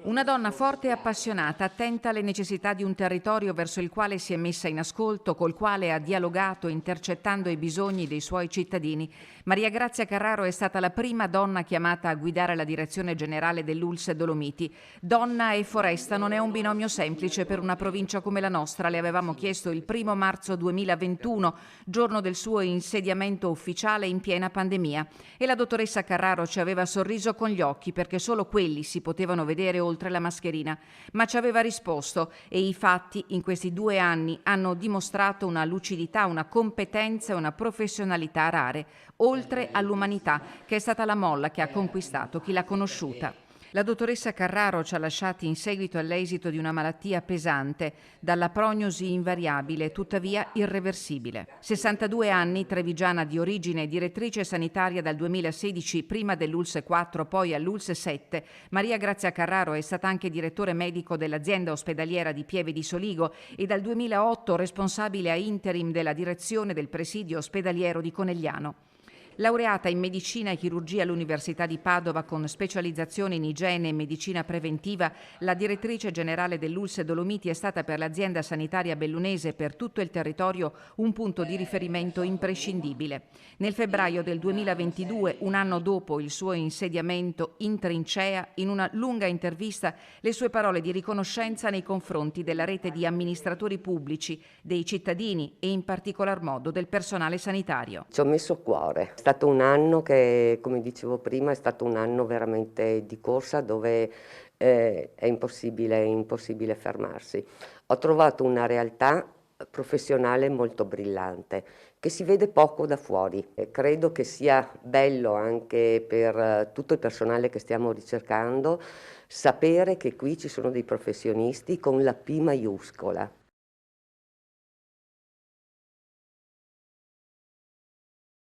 Una donna forte e appassionata, attenta alle necessità di un territorio verso il quale si è messa in ascolto, col quale ha dialogato intercettando i bisogni dei suoi cittadini. Maria Grazia Carraro è stata la prima donna chiamata a guidare la direzione generale dell'ULSS Dolomiti. Donna e foresta non è un binomio semplice per una provincia come la nostra. Le avevamo chiesto il 1° marzo 2021, giorno del suo insediamento ufficiale in piena pandemia. E la dottoressa Carraro ci aveva sorriso con gli occhi, perché solo quelli si potevano vedere oltre la mascherina, ma ci aveva risposto e i fatti in questi 2 anni hanno dimostrato una lucidità, una competenza e una professionalità rare, oltre all'umanità, che è stata la molla che ha conquistato chi l'ha conosciuta. La dottoressa Carraro ci ha lasciati in seguito all'esito di una malattia pesante, dalla prognosi invariabile, tuttavia irreversibile. 62 anni, trevigiana di origine, direttrice sanitaria dal 2016, prima dell'ULSS 4, poi all'ULSS 7. Maria Grazia Carraro è stata anche direttore medico dell'azienda ospedaliera di Pieve di Soligo e dal 2008 responsabile a interim della direzione del presidio ospedaliero di Conegliano. Laureata in medicina e chirurgia all'Università di Padova con specializzazione in igiene e medicina preventiva, la direttrice generale dell'ULSS Dolomiti è stata per l'azienda sanitaria bellunese e per tutto il territorio un punto di riferimento imprescindibile. Nel febbraio del 2022, un anno dopo il suo insediamento in trincea, in una lunga intervista, le sue parole di riconoscenza nei confronti della rete di amministratori pubblici, dei cittadini e in particolar modo del personale sanitario. Ci ho messo cuore. È stato un anno che, come dicevo prima, è stato un anno veramente di corsa dove è impossibile fermarsi. Ho trovato una realtà professionale molto brillante, che si vede poco da fuori. E credo che sia bello anche per tutto il personale che stiamo ricercando sapere che qui ci sono dei professionisti con la P maiuscola.